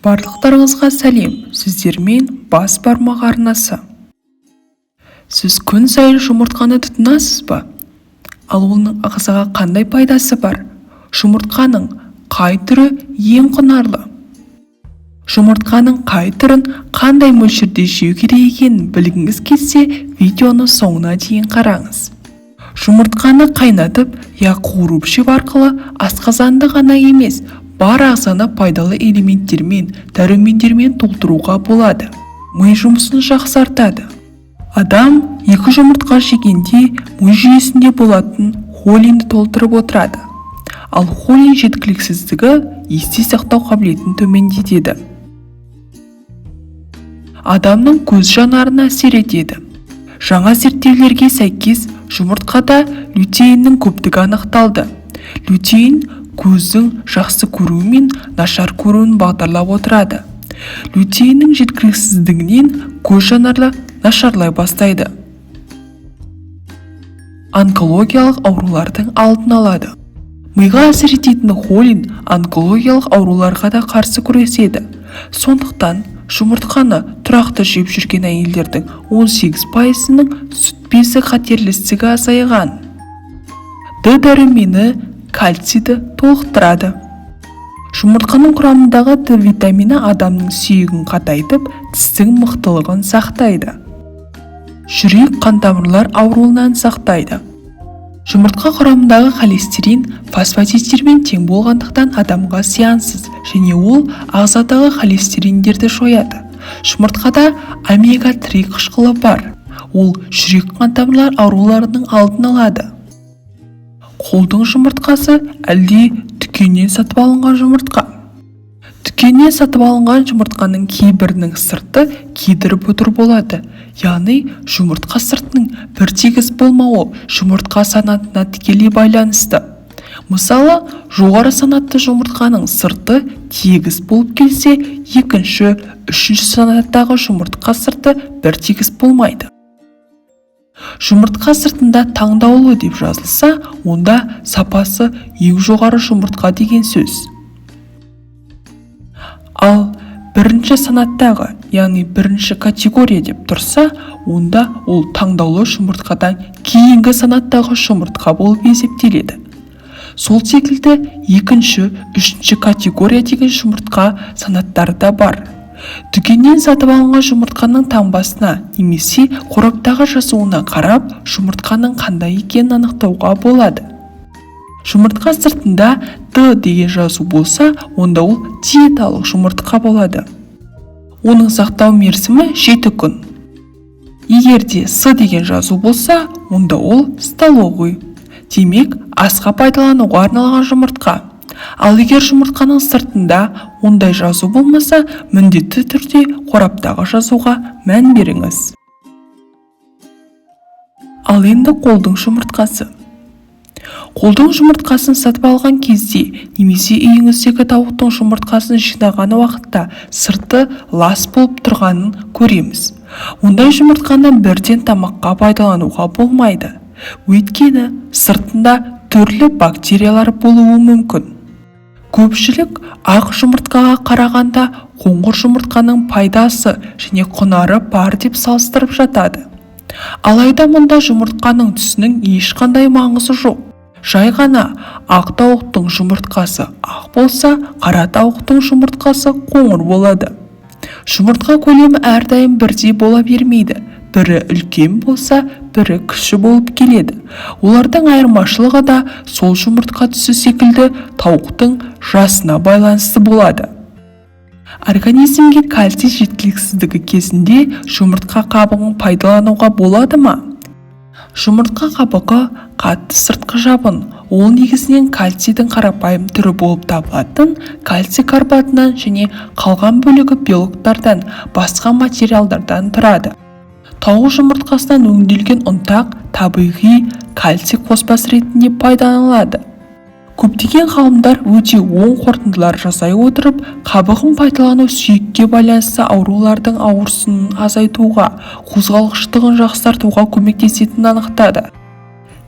Барлықтарыңызға сәлем, сіздермен бас бармақ арнасы. Сіз күн сайын жұмыртқаны тұтынасыз ба? Ал оның ағзаға қандай пайдасы бар? Жұмыртқаның қай түрі ең құнарлы? Жұмыртқаның қай түрін қандай мөлшерде жеу керек екенін білгіңіз келсе, видеоны соңына дейін қараңыз. Жұмыртқаны қайнатып, қуырып жеу арқылы асқазанды ғана емес, бар ағзаны пайдалы элементтермен, дәрумендермен толтыруға болады. Ми жұмысын жақсартады. Адам 2 жұмыртқа жегенде ми жүйесінде болатын холинді толтырып отырады. Ал холин жеткіліксіздігі есте сақтау қабілетін төмендетеді. Адамның көз жанарына әсер етеді. Жаңа зерттеулерге сәйкес жұмыртқада лютеиннің көптігі анықталды. Лютеин көздің жақсы көруі мен нашар көруін бағдарлап отырады. Лютеиннің жеткіліксіздігінен көз жанары нашарлай бастайды. Онкологиялық аурулардың алдын алады. Миға әсер ететін холин онкологиялық ауруларға да қарсы күреседі. Сондықтан жұмыртқаны тұрақты жеп жүрген әйелдердің 18%-ның сүт безі қатерлістігі азайған. Д дәрумені кальцийді толықтырады. Жұмыртқаның құрамындағы Д витамині адамның сүйегін қатайтып, тістің мықтылығын сақтайды. Жүрек қан тамырлар ауруынан сақтайды. Жұмыртқа құрамындағы холестерин фосфатидтермен тең болғандықтан адамға зиянсыз, және ол ағзадағы холестериндерді жояды. Жұмыртқада омега-3 қышқылы бар. Ол жүрек қан тамырлар ауруларының алдын алады. Қолдың жұмыртқасы әлде дүкеннен сатып алынған жұмыртқа? Дүкеннен сатып алынған жұмыртқаның кейбірінің сырты кедіріп отыр болады. Яғни жұмыртқа сыртының бір тегіс болмауы жұмыртқа санатына тікелей байланысты. Мысалы, жоғары санатты жұмыртқаның сырты тегіс болып келсе, екінші, үшінші санаттағы жұмыртқа сырты бір тегіс болмайды. Жұмыртқа сыртында таңдаулы деп жазылса, онда сапасы ең жоғары жұмыртқа деген сөз. Ал бірінші санаттағы, яғни бірінші категория деп тұрса, онда ол таңдаулы жұмыртқадан кейінгі санаттағы жұмыртқа болып есептеледі. Сол секілді екінші, үшінші категория деген жұмыртқа санаттары да бар. Дүкеннен сатып алынған жұмыртқаның таңбасына немесе қораптағы жазуына қарап, жұмыртқаның қандай екенін анықтауға болады. Жұмыртқа сыртында Д деген жазу болса, онда ол диеталық жұмыртқа болады. Оның сақтау мерзімі 7 күн. Егерде С деген жазу болса, онда ол столовый. Демек, асқа пайдалануға арналған жұмыртқа. Ал егер жұмыртқаның сыртында ондай жазу болмаса, міндетті түрде қораптағы жазуға мән беріңіз. Ал енді қолдың жұмыртқасы. Қолдың жұмыртқасын сатып алған кезде, немесе үйіңіздегі тауықтың жұмыртқасын жинаған уақытта сырты лас болып тұрғанын көреміз. Ондай жұмыртқаны бірден тамаққа пайдалануға болмайды. Өйткені сыртында түрлі бактериялар болуы мүмкін. Көпшілік ақ жұмыртқаға қарағанда қоңыр жұмыртқаның пайдасы және құнары бар деп салыстырып жатады. Алайда мұнда жұмыртқаның түсінің ешқандай маңызы жоқ. Жай ғана ақ тауықтың жұмыртқасы ақ болса, қара тауықтың жұмыртқасы қоңыр болады. Жұмыртқа көлемі әрдайым бірдей бола бермейді. Бірі үлкен болса, бірі кіші болып келеді. Олардың айырмашылығы да сол жұмыртқа түсі секілді тауықтың жасына байланысты болады. Организмге кальций жеткіліксіздігі кезінде жұмыртқа қабығын пайдалануға болады ма? Жұмыртқа қабығы қатты сыртқы жабын. Ол негізінен кальцийдің қарапайым түрі болып табылатын кальций карбатынан және қалған бөлігі белоктардан, басқа материалдардан тұрады. Тауық жұмыртқасынан өңделген ұнтақ табиғи кальций қоспасы ретінде пайдаланылады. Көптеген ғалымдар өте оң қорытындылар жасай отырып, қабығын пайдалану сүйекке байланысты аурулардың ауырсынын азайтуға, қозғалғыштығын жақсартуға көмектесетінін анықтады.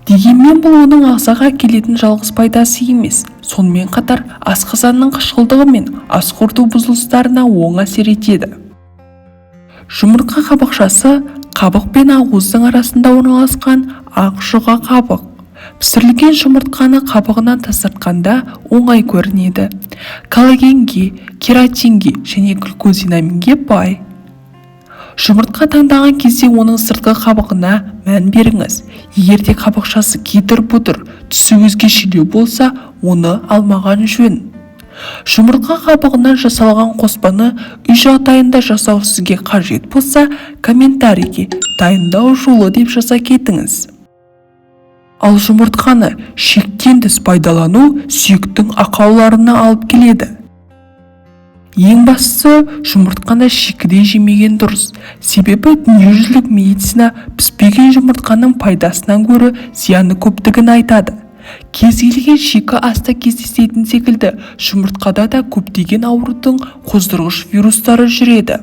Дегенмен бұл оның ағзаға келетін жалғыз пайдасы емес. сонымен қатар асқазанның қышқылдығы мен ас қорыту бұзылыстарына оң әсер етеді. Жұмыртқа қабықшасы қабық пен ақуыздың арасында орналасқан ақ жұқа қабық. Пісірілген жұмыртқаны қабығынан тазартқанда оңай көрінеді. Коллагенге, кератинге және глюкозинаминге бай. Жұмыртқа таңдаған кезде оның сыртқы қабығына мән беріңіз. Егер де қабықшасы кедір-бұдыр, түсі өзгешелеу болса, оны алмаған жөн. Жұмыртқа қабығынан жасалған қоспаны үй жағдайында жасау сізге қажет болса, комментарийге «дайындау жолы» деп жаза кетіңіз. Ал жұмыртқаны шектен тыс пайдалану сүйектің ақауларына алып келеді. Ең бастысы, жұмыртқаны шикідей жемеген дұрыс. Себебі дүниежүзілік медицина піспеген жұмыртқаның пайдасынан гөрі зияны көптігін айтады. Кез келген шикі аста кездесетін секілді, жұмыртқада да көптеген аурудың қоздырғыш вирустары жүреді.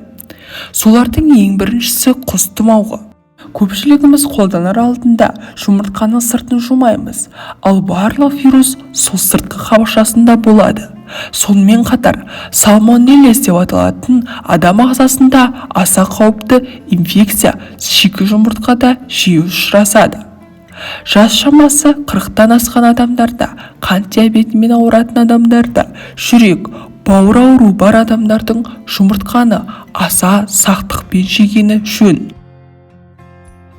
Солардың ең біріншісі құс тұмауы. Көпшілігіміз қолданар алдында жұмыртқаның сыртын жумаймыз, ал барлық вирус сол сыртқы қабықшасында болады. Сонымен қатар, сальмонеллез деп аталатын адам ағзасында аса қауіпті инфекция шикі жұмыртқада жиі ұшырасады. Жас шамасы 40-тан асқан адамдарда, қант диабетімен ауыратын адамдарда, жүрек, бауыр ауруы бар адамдардың жұмыртқаны аса сақтықпен жегені жөн.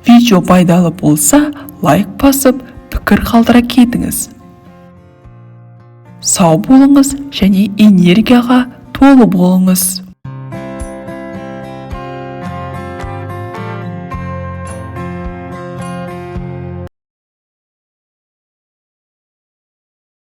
Видео пайдалы болса, лайк басып, пікір қалдыра кетіңіз. Сау болыңыз және энергияға толы болыңыз.